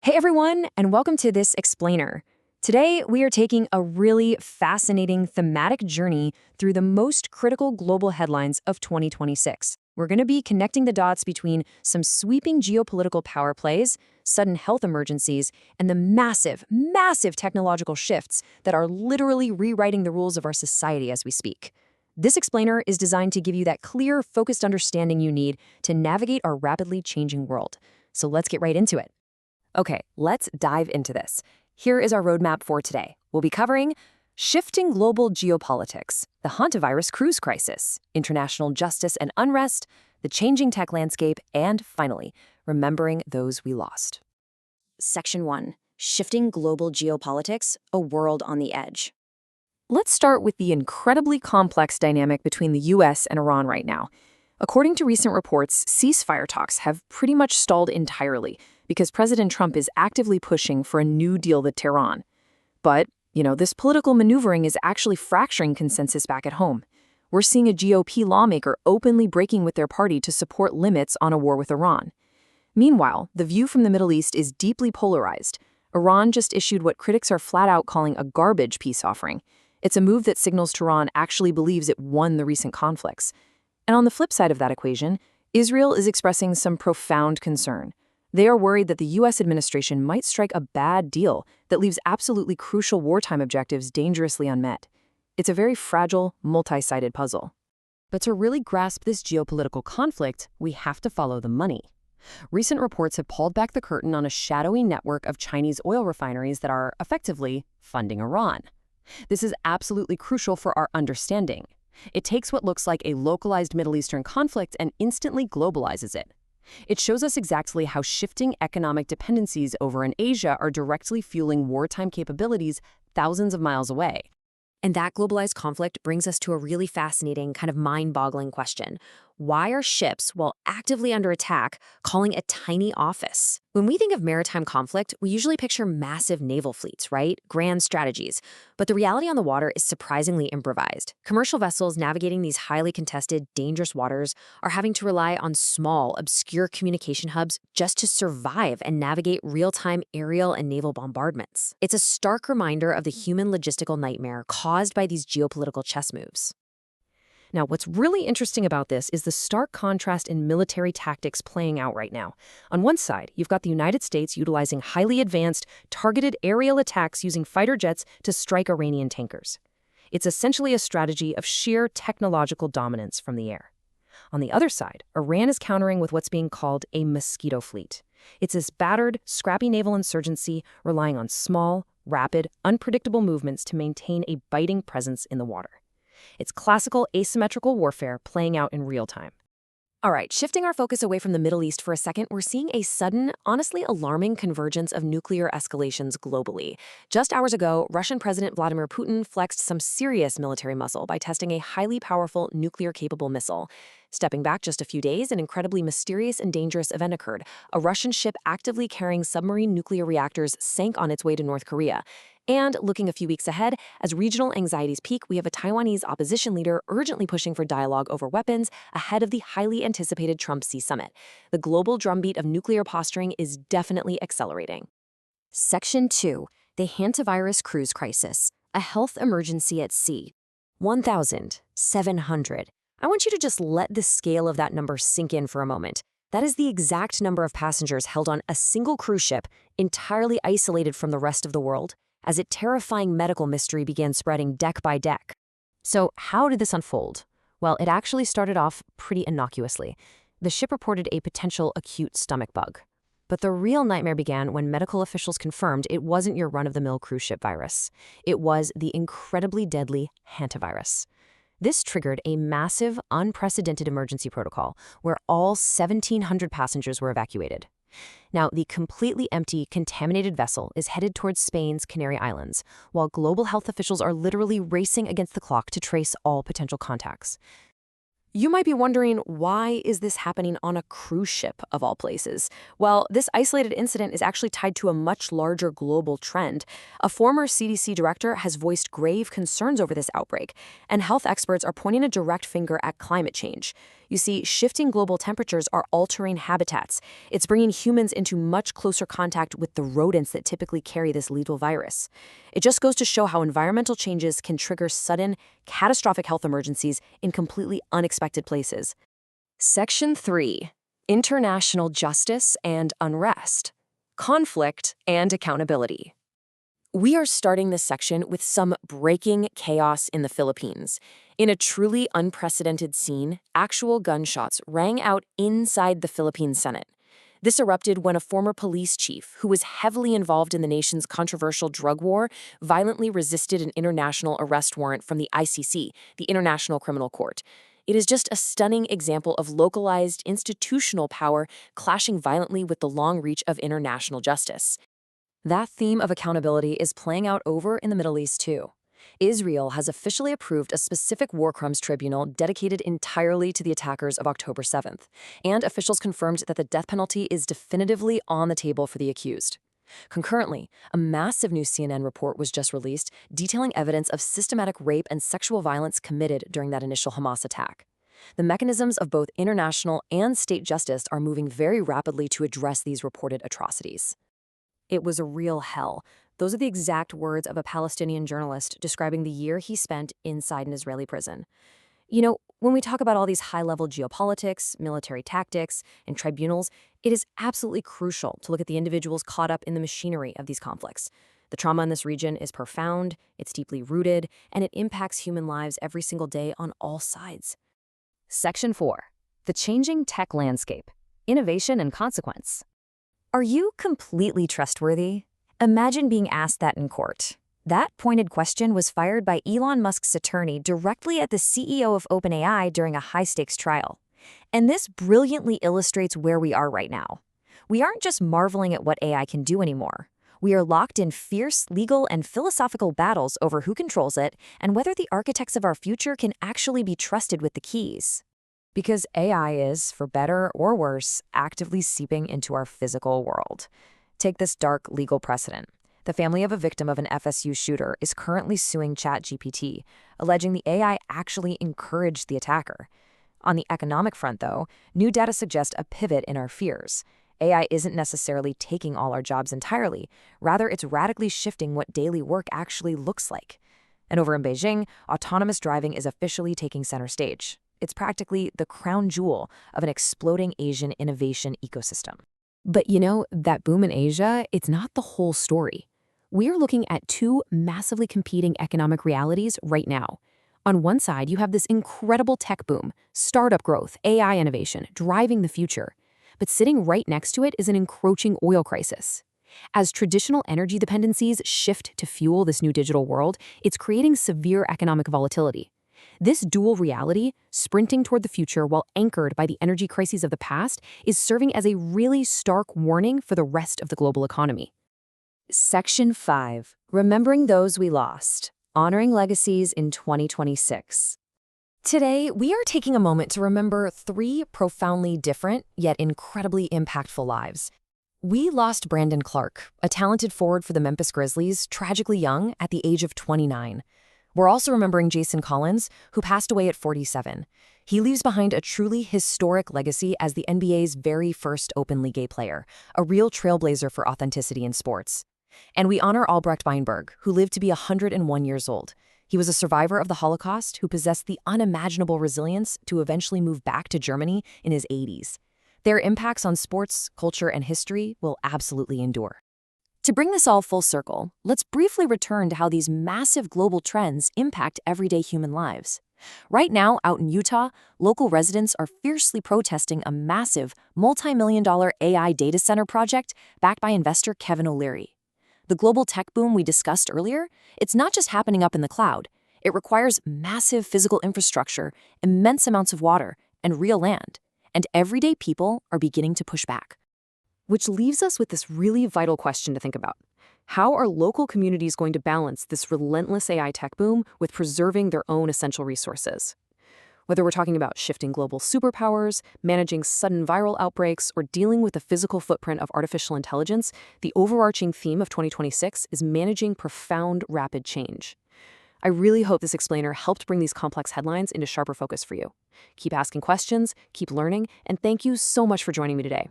Hey everyone, and welcome to this explainer. Today, we are taking a really fascinating thematic journey through the most critical global headlines of 2026. We're going to be connecting the dots between some sweeping geopolitical power plays, sudden health emergencies, and the massive technological shifts that are literally rewriting the rules of our society as we speak. This explainer is designed to give you that clear, focused understanding you need to navigate our rapidly changing world. So let's get right into it. Okay, let's dive into this. Here is our roadmap for today. We'll be covering shifting global geopolitics, the hantavirus cruise crisis, international justice and unrest, the changing tech landscape, and finally, remembering those we lost. Section 1. Shifting global geopolitics, a world on the edge. Let's start with the incredibly complex dynamic between the US and Iran right now. According to recent reports, ceasefire talks have pretty much stalled entirely because President Trump is actively pushing for a new deal with Tehran. But, this political maneuvering is actually fracturing consensus back at home. We're seeing a GOP lawmaker openly breaking with their party to support limits on a war with Iran. Meanwhile, the view from the Middle East is deeply polarized. Iran just issued what critics are flat out calling a garbage peace offering. It's a move that signals Tehran actually believes it won the recent conflicts. And on the flip side of that equation, Israel is expressing some profound concern. They are worried that the U.S. administration might strike a bad deal that leaves absolutely crucial wartime objectives dangerously unmet. It's a very fragile, multi-sided puzzle. But to really grasp this geopolitical conflict, we have to follow the money. Recent reports have pulled back the curtain on a shadowy network of Chinese oil refineries that are effectively funding Iran. This is absolutely crucial for our understanding. It takes what looks like a localized Middle Eastern conflict and instantly globalizes it. It shows us exactly how shifting economic dependencies over in Asia are directly fueling wartime capabilities thousands of miles away. And that globalized conflict brings us to a really fascinating, kind of mind-boggling question. Why are ships, while actively under attack, calling a tiny office? When we think of maritime conflict, we usually picture massive naval fleets, right? Grand strategies. But the reality on the water is surprisingly improvised. Commercial vessels navigating these highly contested, dangerous waters are having to rely on small, obscure communication hubs just to survive and navigate real-time aerial and naval bombardments. It's a stark reminder of the human logistical nightmare caused by these geopolitical chess moves. Now, what's really interesting about this is the stark contrast in military tactics playing out right now. On one side, you've got the United States utilizing highly advanced, targeted aerial attacks using fighter jets to strike Iranian tankers. It's essentially a strategy of sheer technological dominance from the air. On the other side, Iran is countering with what's being called a mosquito fleet. It's this battered, scrappy naval insurgency relying on small, rapid, unpredictable movements to maintain a biting presence in the water. It's classical asymmetrical warfare playing out in real time. All right, shifting our focus away from the Middle East for a second, we're seeing a sudden, honestly alarming convergence of nuclear escalations globally. Just hours ago, Russian President Vladimir Putin flexed some serious military muscle by testing a highly powerful nuclear-capable missile. Stepping back just a few days, an incredibly mysterious and dangerous event occurred. A Russian ship actively carrying submarine nuclear reactors sank on its way to North Korea. And looking a few weeks ahead, as regional anxieties peak, we have a Taiwanese opposition leader urgently pushing for dialogue over weapons ahead of the highly anticipated Trump Xi summit. The global drumbeat of nuclear posturing is definitely accelerating. Section 2. The hantavirus cruise crisis, a health emergency at sea. 1,700. I want you to just let the scale of that number sink in for a moment. That is the exact number of passengers held on a single cruise ship, entirely isolated from the rest of the world, as a terrifying medical mystery began spreading deck by deck. So how did this unfold? Well, it actually started off pretty innocuously. The ship reported a potential acute stomach bug. But the real nightmare began when medical officials confirmed it wasn't your run-of-the-mill cruise ship virus. It was the incredibly deadly hantavirus. This triggered a massive, unprecedented emergency protocol where all 1,700 passengers were evacuated. Now, the completely empty, contaminated vessel is headed towards Spain's Canary Islands, while global health officials are literally racing against the clock to trace all potential contacts. You might be wondering, why is this happening on a cruise ship, of all places? Well, this isolated incident is actually tied to a much larger global trend. A former CDC director has voiced grave concerns over this outbreak, and health experts are pointing a direct finger at climate change. You see, shifting global temperatures are altering habitats. It's bringing humans into much closer contact with the rodents that typically carry this lethal virus. It just goes to show how environmental changes can trigger sudden, catastrophic health emergencies in completely unexpected places. Section 3. International Justice and Unrest. Conflict and Accountability. We are starting this section with some breaking chaos in the Philippines. In a truly unprecedented scene, actual gunshots rang out inside the Philippine Senate. This erupted when a former police chief, who was heavily involved in the nation's controversial drug war, violently resisted an international arrest warrant from the ICC, the International Criminal Court. It is just a stunning example of localized institutional power clashing violently with the long reach of international justice. That theme of accountability is playing out over in the Middle East, too. Israel has officially approved a specific war crimes tribunal dedicated entirely to the attackers of October 7th, and officials confirmed that the death penalty is definitively on the table for the accused. Concurrently, a massive new CNN report was just released detailing evidence of systematic rape and sexual violence committed during that initial Hamas attack. The mechanisms of both international and state justice are moving very rapidly to address these reported atrocities. It was a real hell. Those are the exact words of a Palestinian journalist describing the year he spent inside an Israeli prison. You know, when we talk about all these high-level geopolitics, military tactics, and tribunals, it is absolutely crucial to look at the individuals caught up in the machinery of these conflicts. The trauma in this region is profound, it's deeply rooted, and it impacts human lives every single day on all sides. Section 4. The Changing Tech Landscape. Innovation and Consequence. Are you completely trustworthy? Imagine being asked that in court. That pointed question was fired by Elon Musk's attorney directly at the CEO of OpenAI during a high-stakes trial. And this brilliantly illustrates where we are right now. We aren't just marveling at what AI can do anymore. We are locked in fierce legal and philosophical battles over who controls it and whether the architects of our future can actually be trusted with the keys. Because AI is, for better or worse, actively seeping into our physical world. Take this dark legal precedent. The family of a victim of an FSU shooter is currently suing ChatGPT, alleging the AI actually encouraged the attacker. On the economic front, though, new data suggest a pivot in our fears. AI isn't necessarily taking all our jobs entirely. Rather, it's radically shifting what daily work actually looks like. And over in Beijing, autonomous driving is officially taking center stage. It's practically the crown jewel of an exploding Asian innovation ecosystem. But you know, that boom in Asia, it's not the whole story. We are looking at two massively competing economic realities right now. On one side, you have this incredible tech boom, startup growth, AI innovation, driving the future. But sitting right next to it is an encroaching oil crisis. As traditional energy dependencies shift to fuel this new digital world, it's creating severe economic volatility. This dual reality, sprinting toward the future while anchored by the energy crises of the past, is serving as a really stark warning for the rest of the global economy. Section 5. Remembering Those We Lost. Honoring Legacies in 2026. Today, we are taking a moment to remember 3 profoundly different, yet incredibly impactful lives. We lost Brandon Clark, a talented forward for the Memphis Grizzlies, tragically young at the age of 29. We're also remembering Jason Collins, who passed away at 47. He leaves behind a truly historic legacy as the NBA's very first openly gay player, a real trailblazer for authenticity in sports. And we honor Albrecht Weinberg, who lived to be 101 years old. He was a survivor of the Holocaust who possessed the unimaginable resilience to eventually move back to Germany in his 80s. Their impacts on sports, culture, and history will absolutely endure. To bring this all full circle, let's briefly return to how these massive global trends impact everyday human lives. Right now, out in Utah, local residents are fiercely protesting a massive, multi-million-dollar AI data center project backed by investor Kevin O'Leary. The global tech boom we discussed earlier, it's not just happening up in the cloud. It requires massive physical infrastructure, immense amounts of water, and real land. And everyday people are beginning to push back. Which leaves us with this really vital question to think about. How are local communities going to balance this relentless AI tech boom with preserving their own essential resources? Whether we're talking about shifting global superpowers, managing sudden viral outbreaks, or dealing with the physical footprint of artificial intelligence, the overarching theme of 2026 is managing profound, rapid change. I really hope this explainer helped bring these complex headlines into sharper focus for you. Keep asking questions, keep learning, and thank you so much for joining me today.